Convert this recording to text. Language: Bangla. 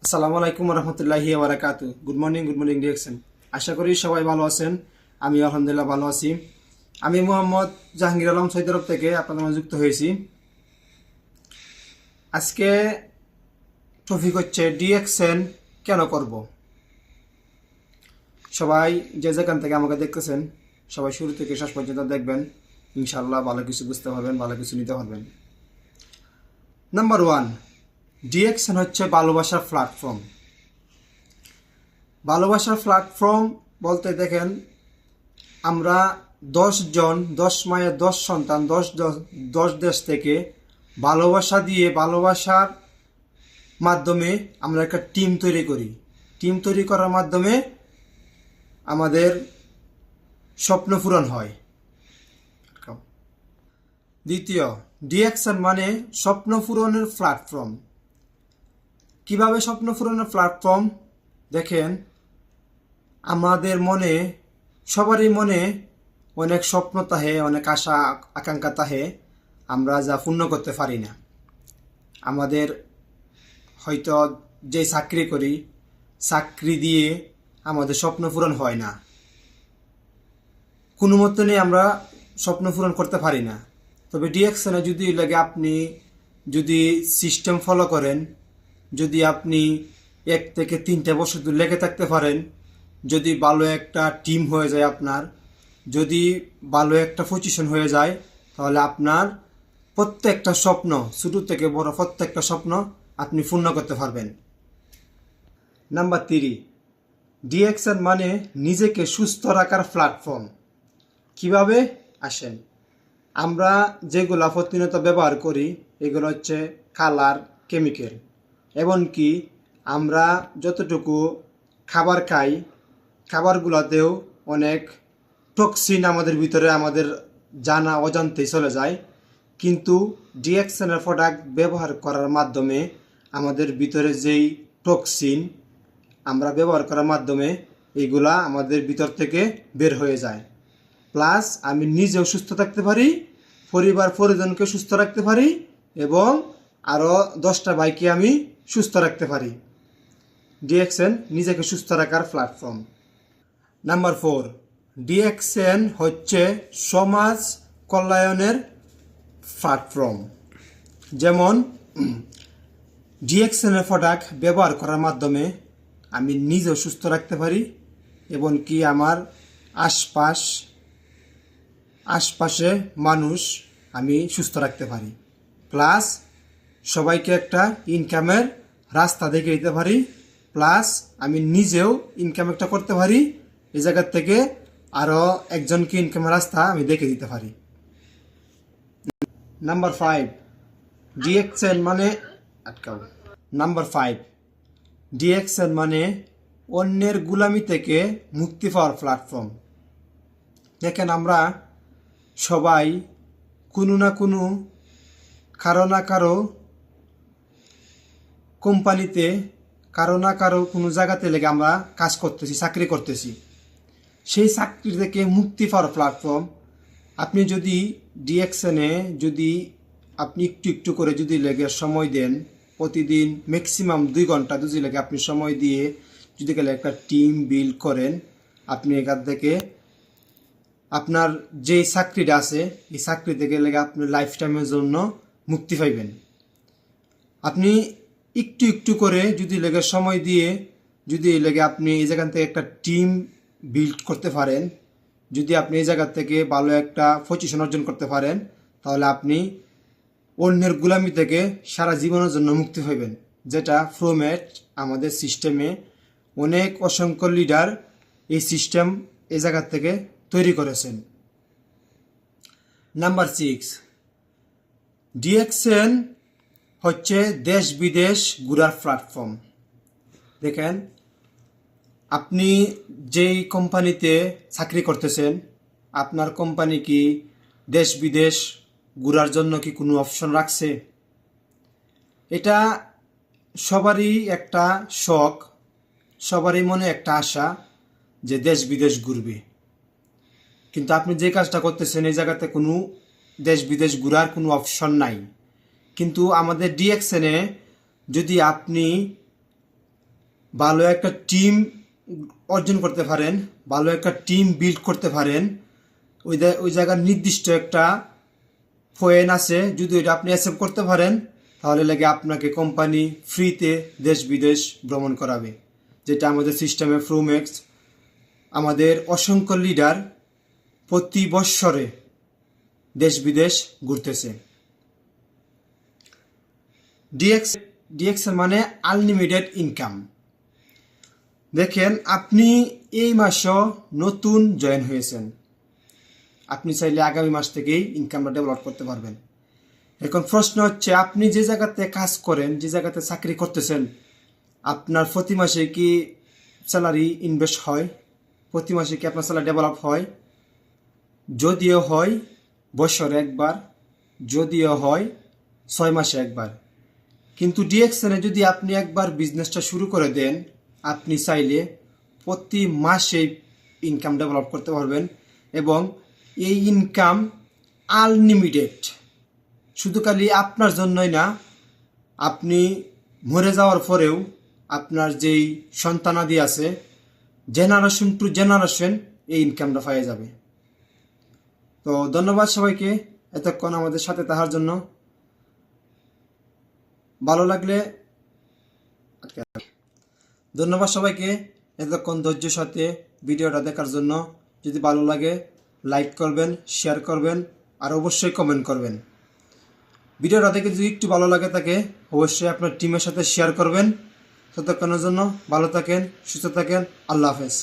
আসসালামু আলাইকুম রহমতুল্লাহি ওয়াবারাকাতু। Good morning direction. আশা করি সবাই ভালো আছেন। আমি আলহামদুলিল্লাহ ভালো আছি। আমি মোহাম্মদ জাহাঙ্গীর আলম সৌদি আরব থেকে আপনাদের মাঝে যুক্ত হয়েছি। আজকে টপিক হচ্ছে ডিএক্সএন কেন করব। সবাই যে যেখান থেকে আমাকে দেখতেছেন সবাই শুরু থেকে শেষ পর্যন্ত দেখবেন, ইনশাল্লাহ ভালো কিছু বুঝতে পারবেন, ভালো কিছু নিতে পারবেন। নাম্বার 1, ডিএক্সএন হচ্ছে ভালোবাসার প্ল্যাটফর্ম। ভালোবাসার প্ল্যাটফর্ম বলতে দেখেন, আমরা 10 জন, 10 মায়ের 10 সন্তান, 10 দেশ থেকে ভালোবাসা দিয়ে, ভালোবাসার মাধ্যমে আমরা একটা টিম তৈরি করি। টিম তৈরি করার মাধ্যমে আমাদের স্বপ্ন পূরণ হয়। দ্বিতীয়, ডিএক্সএন মানে স্বপ্ন পূরণের প্ল্যাটফর্ম। কিভাবে স্বপ্ন পূরণের প্ল্যাটফর্ম? দেখেন, আমাদের মনে, সবারই মনে অনেক স্বপ্ন তাহে, অনেক আশা আকাঙ্ক্ষা তাহে, আমরা যা পূর্ণ করতে পারি না। আমাদের হয়তো যে চাকরি করি, চাকরি দিয়ে আমাদের স্বপ্ন পূরণ হয় না, কোনো মতনই আমরা স্বপ্ন পূরণ করতে পারি না। তবে ডিএক্সএনে যদি লাগে, আপনি যদি সিস্টেম ফলো করেন, যদি আপনি 1 থেকে 3 বছর দূর লেগে থাকতে পারেন, যদি ভালো একটা টিম হয়ে যায় আপনার, যদি ভালো একটা পজিশন হয়ে যায়, তাহলে আপনার প্রত্যেকটা স্বপ্ন, ছোট থেকে বড় প্রত্যেকটা স্বপ্ন আপনি পূর্ণ করতে পারবেন। নাম্বার 3, ডিএক্সএন মানে নিজেকে সুস্থ রাখার প্ল্যাটফর্ম। কিভাবে? আসেন, আমরা যেগুলো প্রতিনিয়ত ব্যবহার করি এগুলো হচ্ছে কালার, কেমিক্যাল, এমনকি আমরা যতটুকু খাবার খাই, খাবারগুলোতেও অনেক টক্সিন আমাদের ভিতরে, আমাদের জানা অজান্তেই চলে যায়। কিন্তু ডিএক্সএনের প্রোডাক্ট ব্যবহার করার মাধ্যমে আমাদের ভিতরে যেই টক্সিন আমরা ব্যবহার করার মাধ্যমে এইগুলা আমাদের ভিতর থেকে বের হয়ে যায়। প্লাস আমি নিজেও সুস্থ থাকতে পারি, পরিবার পরিজনকে সুস্থ রাখতে পারি, এবং আরও 10টা ভাইকে আমি সুস্থ রাখতে পারি। ডিএক্সএন নিজেকে সুস্থ রাখার প্ল্যাটফর্ম। নাম্বার 4, ডিএক্সএন হচ্ছে সমাজ কল্যাণের প্ল্যাটফর্ম। যেমন ডিএক্সএনের প্রোডাক্ট ব্যবহার করার মাধ্যমে আমি নিজেও সুস্থ রাখতে পারি, এবং কি আমার আশপাশে মানুষ আমি সুস্থ রাখতে পারি। প্লাস সবাইকে একটা ইনকামের রাস্তা দেখে দিতে পারি, প্লাস আমি নিজেও ইনকাম একটা করতে পারি, এই জায়গার থেকে আরও একজনকে ইনকামের রাস্তা আমি দেখে দিতে পারি। নাম্বার 5, ডিএক্সএন মানে নাম্বার 5, ডিএক্সএন মানে অন্যের গুলামি থেকে মুক্তি পাওয়ার প্ল্যাটফর্ম। দেখেন, আমরা সবাই কোনো না কোনো কারো কোম্পানিতে, কারো কোনো জায়গাতে লেগে আমরা কাজ করতেছি, চাকরি করতেছি। সেই চাকরি থেকে মুক্তি পাওয়ার প্ল্যাটফর্ম। আপনি যদি ডিএক্সএনে যদি আপনি একটু করে যদি লেগে সময় দেন, প্রতিদিন ম্যাক্সিমাম 2 ঘন্টা যদি লেগে আপনি সময় দিয়ে যদি গেলে একটা টিম বিল্ড করেন, আপনি এখান থেকে আপনার যে চাকরিটা আছে এই চাকরি থেকে লেগে আপনি লাইফ টাইমের জন্য মুক্তি পাইবেন। আপনি একটু করে যদি লেগে সময় দিয়ে যদি লেগে আপনি এই জায়গা থেকে একটা টিম বিল্ড করতে পারেন, যদি আপনি এই জায়গা থেকে ভালো একটা পজিশন অর্জন করতে পারেন, তাহলে আপনি অন্যের গোলামি থেকে সারা জীবনের জন্য মুক্তি পাইবেন। যেটা ফ্রোমেট আমাদের সিস্টেমে অনেক অসংখ্য লিডার এই সিস্টেম এই জায়গা থেকে তৈরি করেছেন। নাম্বার 6, ডিএক্সএন হচ্ছে দেশ বিদেশ ঘোরার প্ল্যাটফর্ম। দেখেন, আপনি যেই কোম্পানিতে চাকরি করতেছেন, আপনার কোম্পানি কি দেশ বিদেশ ঘোরার জন্য কি কোনো অপশন রাখছে? এটা সবারই একটা শখ, সবারই মনে একটা আশা যে দেশ বিদেশ ঘুরবে। কিন্তু আপনি যে কাজটা করতেছেন এই জায়গাতে কোনো দেশ বিদেশ ঘোরার কোনো অপশন নাই। কিন্তু আমাদের ডিএক্সএনে যদি আপনি ভালো একটা টিম অর্জন করতে পারেন, ভালো একটা টিম বিল্ড করতে পারেন, ওই জায়গার নির্দিষ্ট একটা পয়েন্ট আছে, যদি ওইটা আপনি অ্যাকসেপ্ট করতে পারেন তাহলে লাগে আপনাকে কোম্পানি ফ্রিতে দেশ বিদেশ ভ্রমণ করাবে, যেটা আমাদের সিস্টেমে প্রুমেক্স আমাদের অসংখ্য লিডার প্রতি বৎসরে দেশ বিদেশ ঘুরতেছে। ডিএক্সএল মানে আনলিমিটেড ইনকাম। দেখেন, আপনি এই মাসও নতুন জয়েন হয়েছেন, আপনি চাইলে আগামী মাস থেকেই ইনকামটা ডেভেলপ করতে পারবেন। এখন প্রশ্ন হচ্ছে, আপনি যে জায়গাতে কাজ করেন, যে জায়গাতে চাকরি করতেছেন, আপনার প্রতি মাসে কি স্যালারি ইনভেস্ট হয়? প্রতি মাসে কি আপনার স্যালারি ডেভেলপ হয়? যদিও হয় বছরে একবার, যদিও হয় 6 মাসে একবার। কিন্তু ডিএক্সএনে যদি আপনি একবার বিজনেসটা শুরু করে দেন, আপনি চাইলে প্রতি মাসে ইনকাম ডেভেলপ করতে পারবেন, এবং এই ইনকাম আনলিমিটেড। শুধু খালি আপনার জন্যই না, আপনি মরে যাওয়ার পরেও আপনার যেই সন্তানাদি আছে, জেনারেশন টু জেনারেশন এই ইনকামটা পাওয়া যাবে। তো ধন্যবাদ সবাইকে এতক্ষণ আমাদের সাথে থাকার জন্য। ভালো লাগলে ধন্যবাদ সবাইকে এতক্ষণ ধৈর্যের সাথে ভিডিওটা দেখার জন্য। যদি ভালো লাগে লাইক করবেন, শেয়ার করবেন, আর অবশ্যই কমেন্ট করবেন। ভিডিওটা দেখে যদি একটু ভালো লাগে থাকে অবশ্যই আপনার টিমের সাথে শেয়ার করবেন। ততক্ষণের জন্য ভালো থাকেন, সুস্থ থাকেন, আল্লাহ হাফেজ।